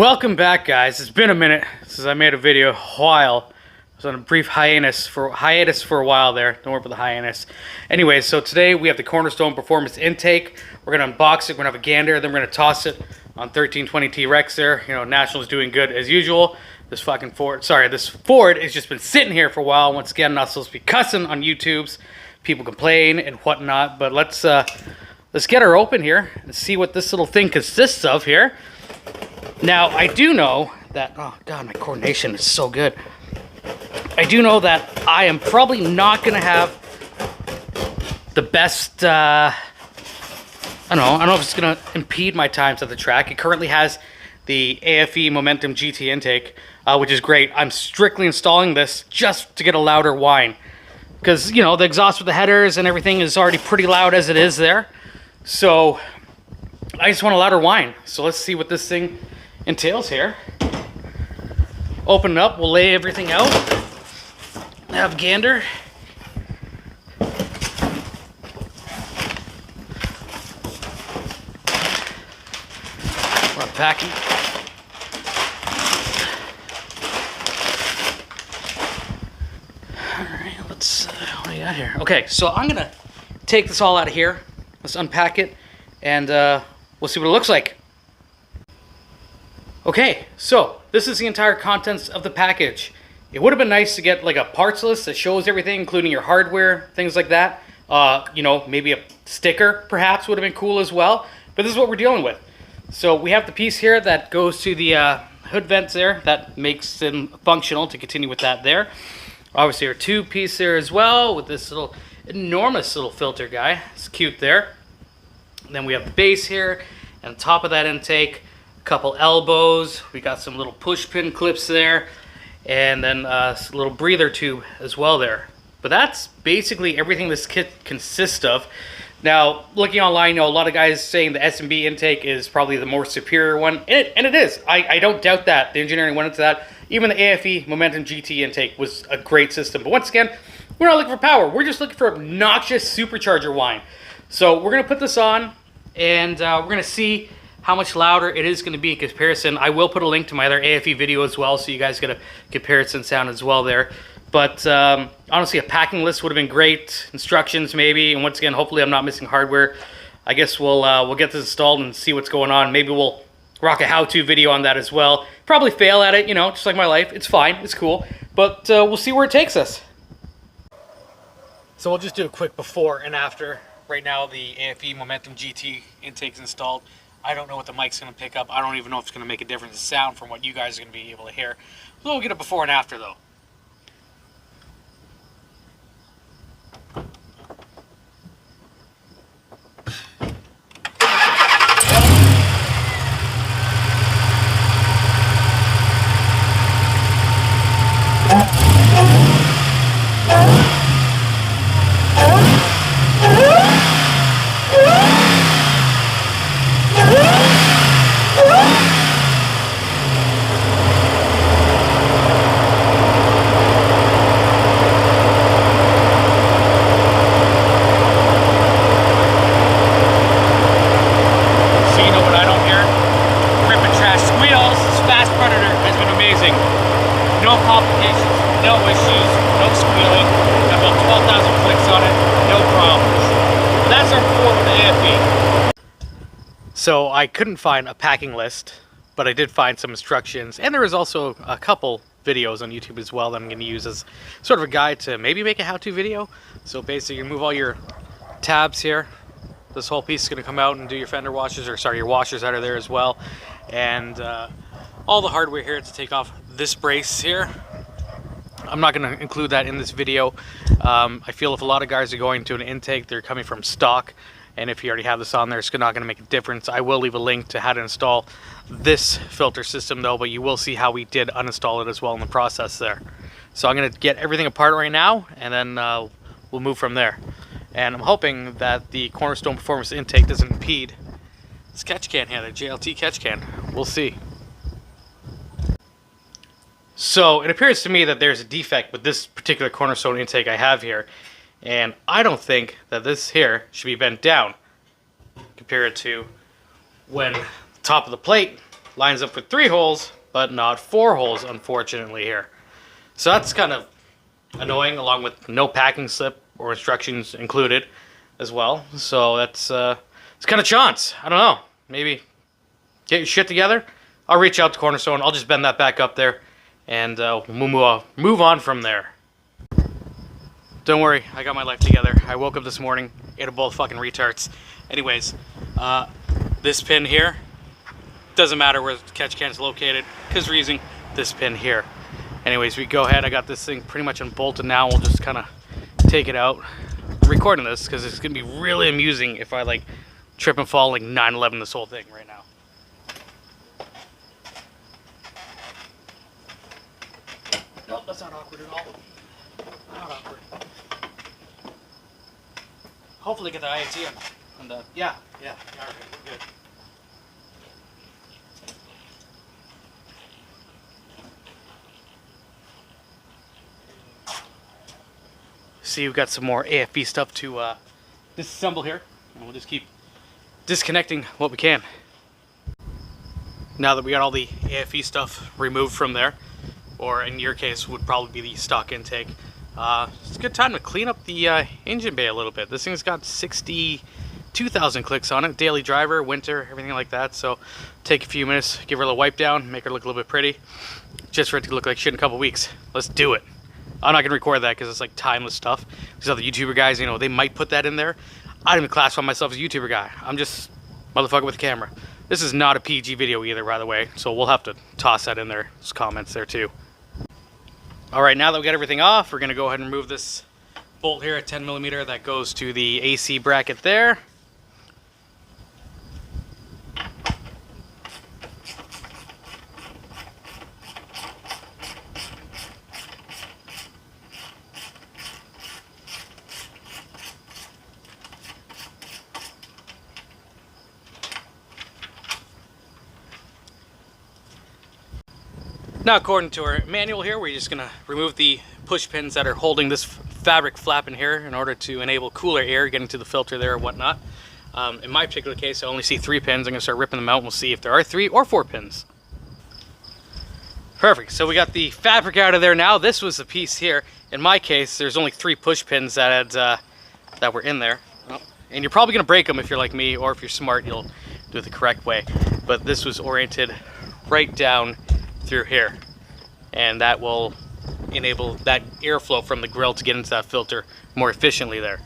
Welcome back, guys. It's been a minute since I made a video. A while. I was on a brief hiatus for a while there. Don't worry about the hiatus. Anyway, so today we have the Cornerstone Performance Intake. We're gonna unbox it. We're gonna have a gander. Then we're gonna toss it on 1320 TRX there. You know, National's doing good as usual. This Ford has just been sitting here for a while. Once again, not supposed to be cussing on YouTube's. People complain and whatnot. But let's get her open here and see what this little thing consists of here. Now, I do know that, oh God, my coordination is so good. I do know that I am probably not going to have the best, I don't know if it's going to impede my times at the track. It currently has the a.k.a. Momentum GT intake, which is great. I'm strictly installing this just to get a louder whine. Because, you know, the exhaust with the headers and everything is already pretty loud as it is there. So, I just want a louder whine. So let's see what this thing entails here. Open it up, we'll lay everything out. Have gander. We're unpacking. Alright, let's what do we got here? Okay, so I'm gonna take this all out of here. Let's unpack it and we'll see what it looks like. Okay, so this is the entire contents of the package. It would have been nice to get like a parts list that shows everything, including your hardware, things like that. You know, maybe a sticker perhaps would have been cool as well. But this is what we're dealing with. So we have the piece here that goes to the hood vents there. That makes them functional to continue with that there. Obviously our tube piece there as well with this little enormous little filter guy. It's cute there. And then we have the base here. And on top of that intake, couple elbows, we got some little push pin clips there, and then a little breather tube as well there. But that's basically everything this kit consists of. Now, looking online, you know, a lot of guys saying the S&B intake is probably the more superior one, and it is. I don't doubt that. The engineering went into that. Even the a.k.a. Momentum GT intake was a great system. But once again, we're not looking for power. We're just looking for obnoxious supercharger whine. So we're going to put this on, and we're going to see how much louder it is going to be in comparison. I will put a link to my other a.k.a. video as well, so you guys get a comparison sound as well there. But honestly, a packing list would have been great. Instructions maybe, and once again, hopefully I'm not missing hardware. I guess we'll get this installed and see what's going on. Maybe we'll rock a how-to video on that as well. Probably fail at it, you know, just like my life. It's fine, it's cool. But we'll see where it takes us. So we'll just do a quick before and after. Right now, the a.k.a. Momentum GT intake's installed. I don't know what the mic's going to pick up. I don't even know if it's going to make a difference in sound from what you guys are going to be able to hear. We'll get a before and after, though. No complications, no issues, no squealing. Got about 12,000 clicks on it, no problems. That's our before with the a.k.a. So I couldn't find a packing list, but I did find some instructions, and there is also a couple videos on YouTube as well that I'm going to use as sort of a guide to maybe make a how-to video. So basically, you remove all your tabs here. This whole piece is going to come out and do your fender washers, or sorry, your washers out of there as well, and all the hardware here to take off this brace here. I'm not going to include that in this video. I feel if a lot of guys are going to an intake, they're coming from stock, and if you already have this on there, it's not going to make a difference. I will leave a link to how to install this filter system though, but you will see how we did uninstall it as well in the process there. So I'm going to get everything apart right now, and then we'll move from there. And I'm hoping that the Cornerstone Performance Intake doesn't impede this catch can here, the JLT catch can. We'll see. So it appears to me that there's a defect with this particular Cornerstone intake I have here, and I don't think that this here should be bent down compared to when the top of the plate lines up with 3 holes, but not 4 holes, unfortunately, here. So that's kind of annoying, along with no packing slip or instructions included as well. So that's it's kind of chance. I don't know. Maybe get your shit together. I'll reach out to Cornerstone. I'll just bend that back up there, and we'll move on from there. Don't worry, I got my life together. I woke up this morning, ate a bowl of fucking retards. Anyways, this pin here, doesn't matter where the catch can is located, because we're using this pin here. Anyways, we go ahead. I got this thing pretty much unbolted now. We'll just kind of take it out. I'm recording this because it's going to be really amusing if I like trip and fall like 9/11 this whole thing right now. Nope, that's not awkward at all. Not awkward. Hopefully get the IAT on the, yeah, alright, we're good. See, we've got some more AFB stuff to disassemble here, and we'll just keep disconnecting what we can. Now that we got all the AFB stuff removed from there, or in your case would probably be the stock intake, it's a good time to clean up the engine bay a little bit. This thing's got 62,000 clicks on it, daily driver, winter, everything like that. So take a few minutes, give her a little wipe down, make her look a little bit pretty, just for it to look like shit in a couple weeks. Let's do it. I'm not gonna record that because it's like timeless stuff. These other YouTuber guys, you know, they might put that in there. I don't even classify myself as a YouTuber guy. I'm just motherfucker with a camera. This is not a PG video either, by the way, so we'll have to toss that in there, those comments there too. All right, now that we got everything off, we're gonna go ahead and remove this bolt here at 10mm that goes to the AC bracket there. Now, according to our manual here, we're just going to remove the push pins that are holding this fabric flap in here in order to enable cooler air getting to the filter there or whatnot. In my particular case, I only see 3 pins. I'm going to start ripping them out and we'll see if there are 3 or 4 pins. Perfect. So we got the fabric out of there now. This was the piece here. In my case, there's only 3 push pins that had, that were in there. And you're probably going to break them if you're like me, or if you're smart, you'll do it the correct way. But this was oriented right down through here, and that will enable that airflow from the grill to get into that filter more efficiently there.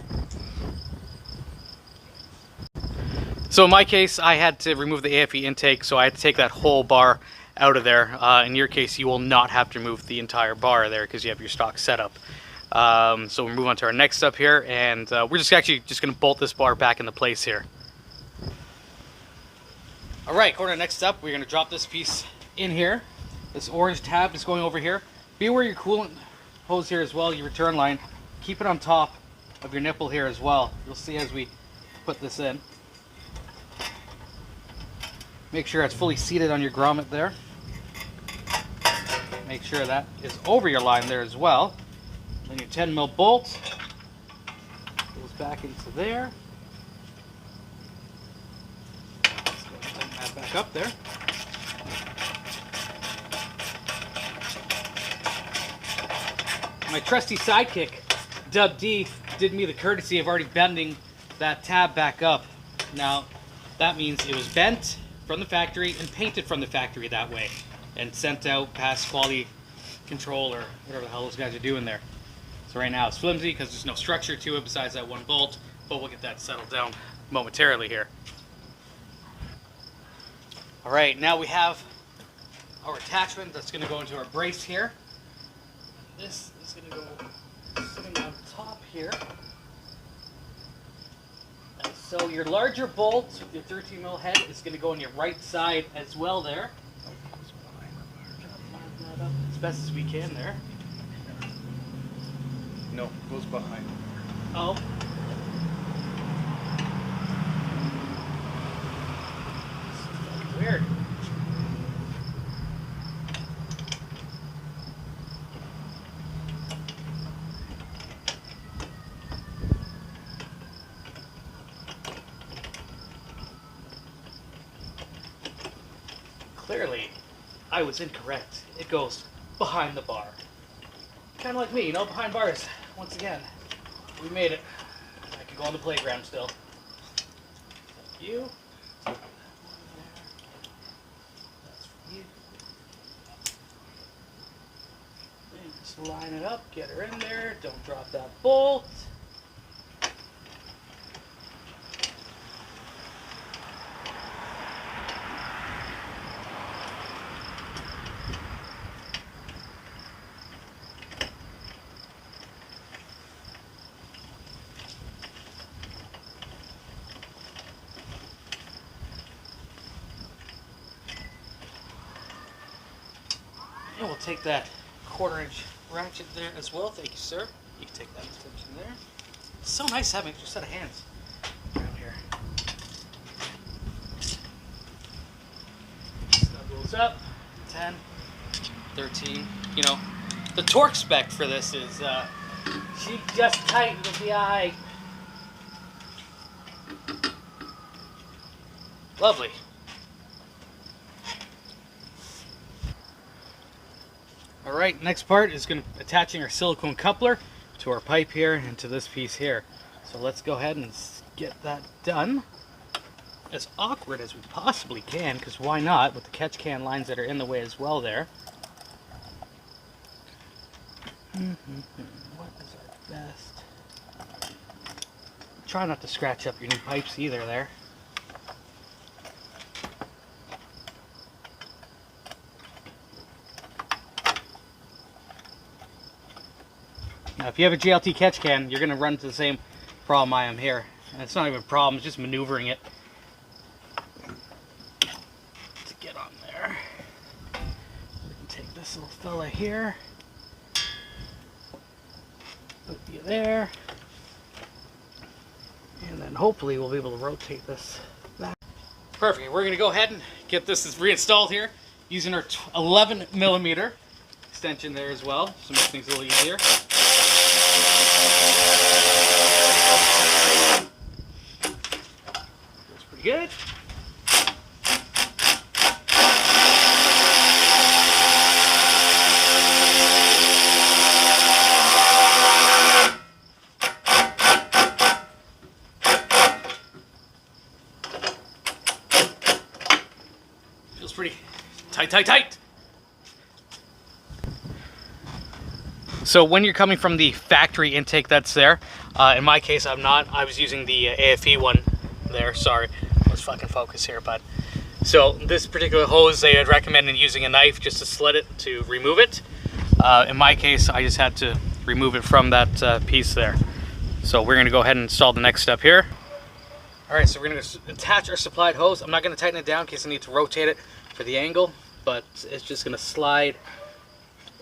So in my case, I had to remove the AFE intake, so I had to take that whole bar out of there. In your case, you will not have to remove the entire bar there because you have your stock setup. So we'll move on to our next step here, and we're just going to bolt this bar back into place here. All right, according to the next step, we're going to drop this piece in here. This orange tab is going over here. Be aware your coolant hose here as well, your return line. Keep it on top of your nipple here as well. You'll see as we put this in. Make sure it's fully seated on your grommet there. Make sure that is over your line there as well. Then your 10mm bolt goes back into there. Let's go ahead and tighten that back up there. My trusty sidekick, Dub D, did me the courtesy of already bending that tab back up. Now, that means it was bent from the factory and painted from the factory that way, and sent out past quality control or whatever the hell those guys are doing there. So right now it's flimsy because there's no structure to it besides that one bolt, but we'll get that settled down momentarily here. All right, now we have our attachment that's going to go into our brace here. This is going to go sitting on top here. And so your larger bolt with your 13mm head is going to go on your right side as well there. Line that up as best as we can there. No, it goes behind. Oh. Weird. I was incorrect. It goes behind the bar. Kind of like me, you know, behind bars. Once again, we made it. I could go on the playground still. Thank you. That's for you. And just line it up, get her in there. Don't drop that bolt. And we'll take that 1/4-inch ratchet there as well. Thank you, sir. You can take that extension there. It's so nice having an extra set of hands around here. Snuggles up. 10, 13. You know, the torque spec for this is she just tightened with the eye. Lovely. Alright, next part is attaching our silicone coupler to our pipe here and to this piece here. So let's go ahead and get that done. As awkward as we possibly can, because why not, with the catch can lines that are in the way as well there. What is our best? Try not to scratch up your new pipes either there. Now, if you have a JLT catch can, you're going to run into the same problem I am here. And it's not even a problem, it's just maneuvering it to get on there. We can take this little fella here, put you there, and then hopefully we'll be able to rotate this back. Perfect. We're going to go ahead and get this reinstalled here using our 11mm extension there as well, so make things a little easier. Feels pretty good. Feels pretty tight. So when you're coming from the factory intake that's there, in my case I'm not, I was using the AFE one there, sorry, let's fucking focus here, bud. So this particular hose, they had recommended using a knife just to slit it to remove it. In my case, I just had to remove it from that piece there. So we're gonna go ahead and install the next step here. All right, so we're gonna attach our supplied hose. I'm not gonna tighten it down in case I need to rotate it for the angle, but it's just gonna slide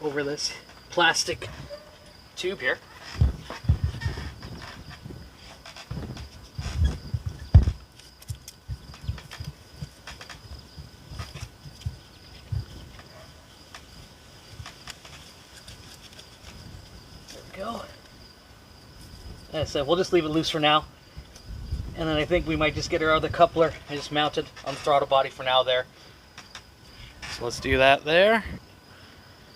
over this plastic tube here. There we go. As I said, we'll just leave it loose for now. And then I think we might just get our other coupler and just mount it on the throttle body for now there. So let's do that there.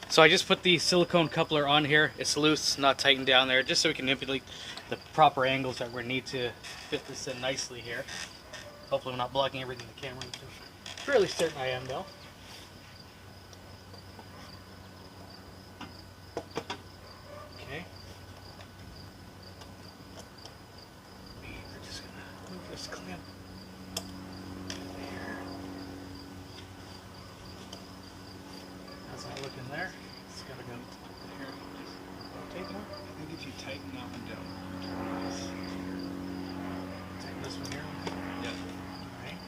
So I just put the silicone coupler on here. It's loose, not tightened down there, just so we can manipulate the proper angles that we need to fit this in nicely here. Hopefully I'm not blocking everything in the camera. I'm fairly certain I am though. Okay. We're just gonna move this clamp here. How's that looking there? It's gotta go here. Rotate more. I think if you tighten up and down. Take this one here. Yeah. Alright.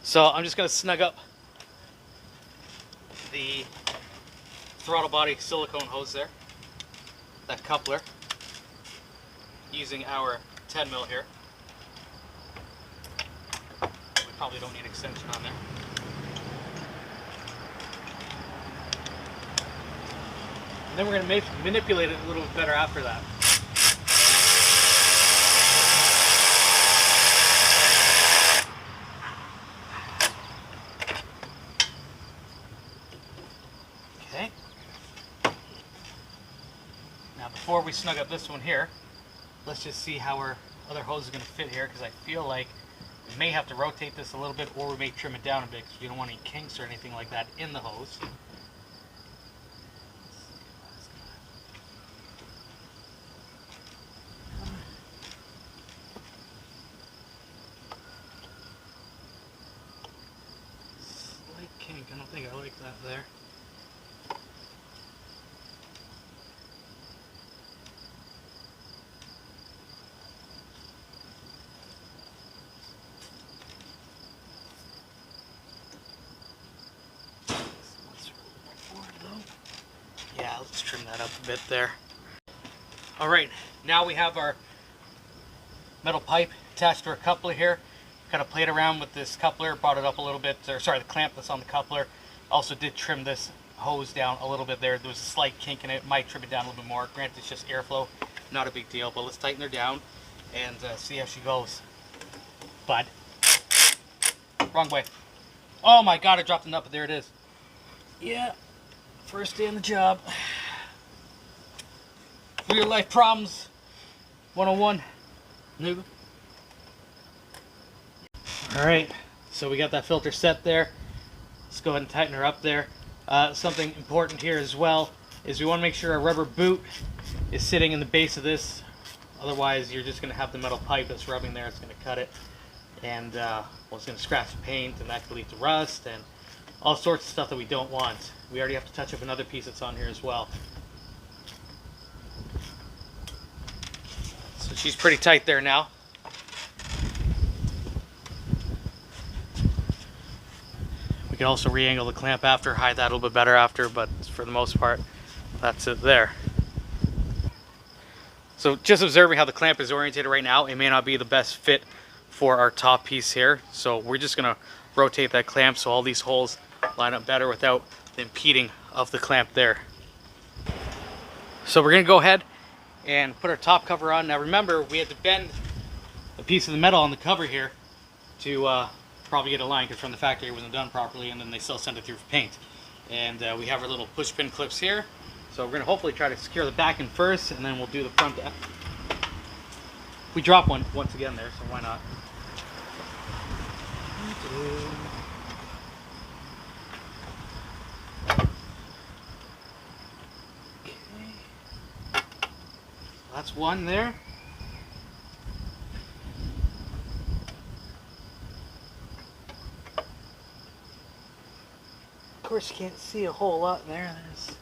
So I'm just gonna snug up the throttle body silicone hose there, that coupler, using our 10mm here. We probably don't need extension on there. And then we're going to manipulate it a little bit better after that. before we snug up this one here, let's just see how our other hose is going to fit here, because I feel like we may have to rotate this a little bit, or we may trim it down a bit because we don't want any kinks or anything like that in the hose. Slight kink, I don't think I like that there. Yeah, let's trim that up a bit there. All right, now we have our metal pipe attached to our coupler here. Kind of played around with this coupler, brought it up a little bit, or sorry, the clamp that's on the coupler. Also did trim this hose down a little bit there. There was a slight kink in it, might trim it down a little bit more. Granted, it's just airflow, not a big deal, but let's tighten her down and see how she goes. Bud. Wrong way. Oh my God, I dropped the nut, but there it is. Yeah. First day on the job. Real life problems 101. New. Alright, so we got that filter set there. Let's go ahead and tighten her up there. Something important here as well is we want to make sure our rubber boot is sitting in the base of this. Otherwise, you're just going to have the metal pipe that's rubbing there. It's going to cut it. And well, it's going to scratch the paint, and that could lead to rust and all sorts of stuff that we don't want. We already have to touch up another piece that's on here as well. So she's pretty tight there now. We can also re-angle the clamp after, hide that a little bit better after, but for the most part, that's it there. So just observing how the clamp is orientated right now, it may not be the best fit for our top piece here. So we're just gonna rotate that clamp so all these holes line up better without the impeding of the clamp there. So we're gonna go ahead and put our top cover on. Now remember, we had to bend a piece of the metal on the cover here to probably get a line, because from the factory it wasn't done properly, and then they still send it through for paint. And we have our little push pin clips here. So we're gonna hopefully try to secure the back end first, and then we'll do the front end. We dropped one once again there, so why not? That's one there. Of course, you can't see a whole lot there. There's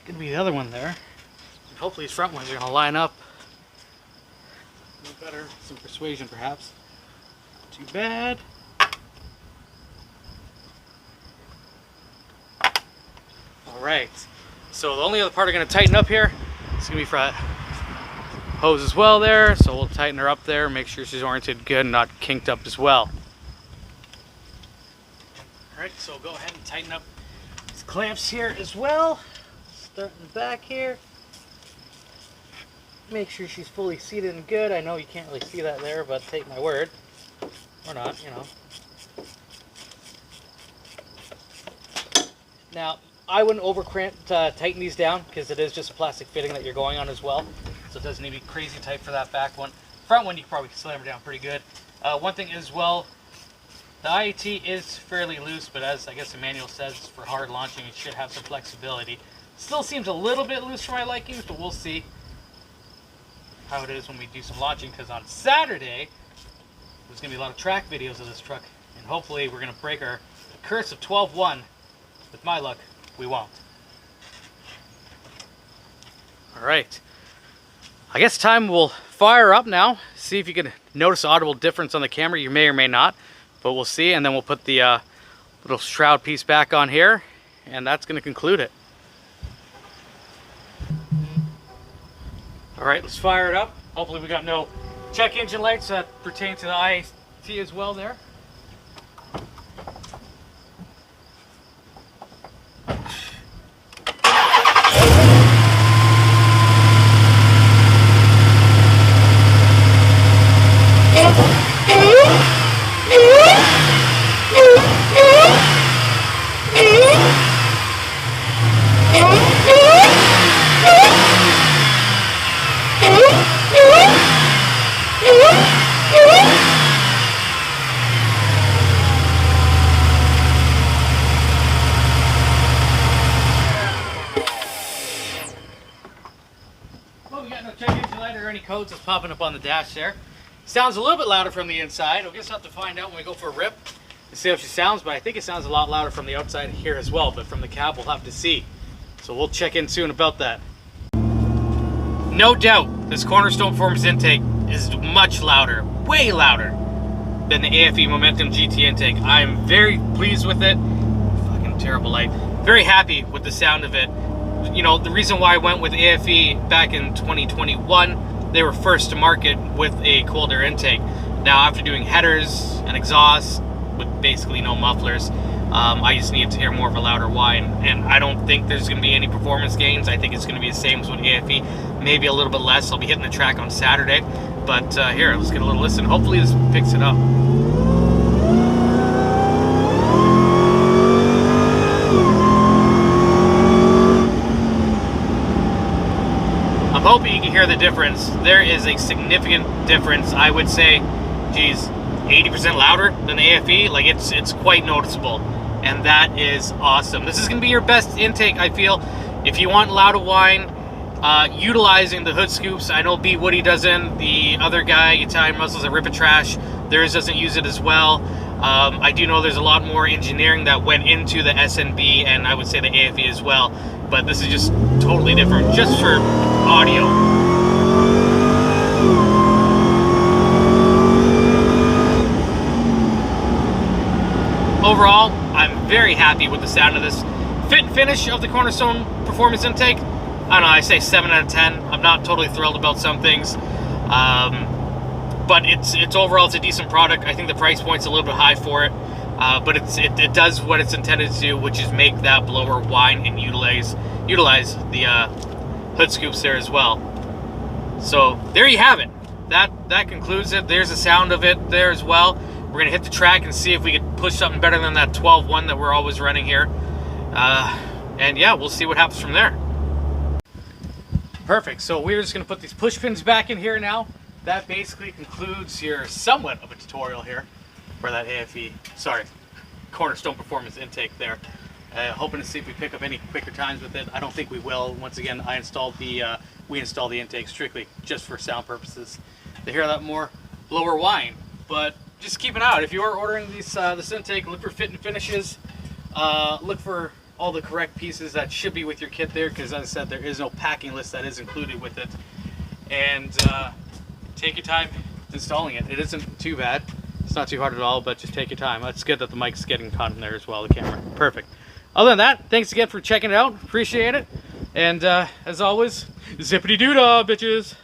gonna be the other one there. And hopefully, these front ones are gonna line up a little better. Some persuasion, perhaps. Not too bad. Alright, so the only other part I'm going to tighten up here is going to be for that hose as well there. So we'll tighten her up there, make sure she's oriented good and not kinked up as well. Alright, so we'll go ahead and tighten up these clamps here as well. Start in the back here. Make sure she's fully seated and good. I know you can't really see that there, but take my word. Or not, you know. Now, I wouldn't over tighten these down, because it is just a plastic fitting that you're going on as well. So it doesn't need to be crazy tight for that back one. Front one, you can probably slam her down pretty good. One thing as well, the IAT is fairly loose, but as I guess the manual says, for hard launching, it should have some flexibility. Still seems a little bit loose for my likings, but we'll see how it is when we do some launching, because on Saturday, there's going to be a lot of track videos of this truck, and hopefully we're going to break our curse of 12-1. With my luck, we won't. Alright. I guess time will fire up now. See if you can notice an audible difference on the camera. You may or may not, but we'll see. And then we'll put the little shroud piece back on here, and that's going to conclude it. Alright, let's fire it up. Hopefully we got no check engine lights that pertain to the IAT as well there. popping up on the dash there. Sounds a little bit louder from the inside. I guess I'll have to find out when we go for a rip to see how she sounds, but I think it sounds a lot louder from the outside here as well, but from the cab we'll have to see. So we'll check in soon about that. No doubt, this Cornerstone Performance Intake is much louder, way louder than the AFE Momentum GT intake. I'm very pleased with it. Fucking terrible light. Very happy with the sound of it. You know, the reason why I went with AFE back in 2021, they were first to market with a colder intake. Now, after doing headers and exhausts with basically no mufflers, I just need to hear more of a louder whine, and I don't think there's going to be any performance gains. I think it's going to be the same as with AFE, maybe a little bit less. I'll be hitting the track on Saturday, but here, let's get a little listen. Hopefully this picks it up. I'm hoping you can hear the difference. There is a significant difference. I would say, geez, 80% louder than the AFE. Like, it's quite noticeable, and that is awesome. This is going to be your best intake, I feel, if you want loud whine, utilizing the hood scoops. I know B Woody doesn't. The other guy, Italian Muscles at Rip It Trash, theirs doesn't use it as well. I do know there's a lot more engineering that went into the SNB, and I would say the AFE as well, but this is just totally different just for audio. Overall, I'm very happy with the sound of this. Fit and finish of the Cornerstone Performance Intake, I don't know, I say 7 out of 10. I'm not totally thrilled about some things, but it's overall, it's a decent product. I think the price point's a little bit high for it, but it does what it's intended to do, which is make that blower whine and utilize the hood scoops there as well. So there you have it. That concludes it. There's the sound of it there as well. We're gonna hit the track and see if we can push something better than that 12.1 that we're always running here. And yeah, we'll see what happens from there. Perfect, so we're just gonna put these push pins back in here now. That basically concludes your somewhat of a tutorial here for that Cornerstone Performance Intake there. Hoping to see if we pick up any quicker times with it. I don't think we will. Once again, we installed the intake strictly just for sound purposes to hear that more lower whine. But just keep an eye out. If you are ordering this intake, look for fit and finishes. Look for all the correct pieces that should be with your kit there, because as I said, there is no packing list that is included with it. And take your time installing it. It isn't too bad. It's not too hard at all, but just take your time. It's good that the mic's getting caught in there as well, the camera. Perfect. Other than that, thanks again for checking it out. Appreciate it. And as always, zippity-doo-dah, bitches.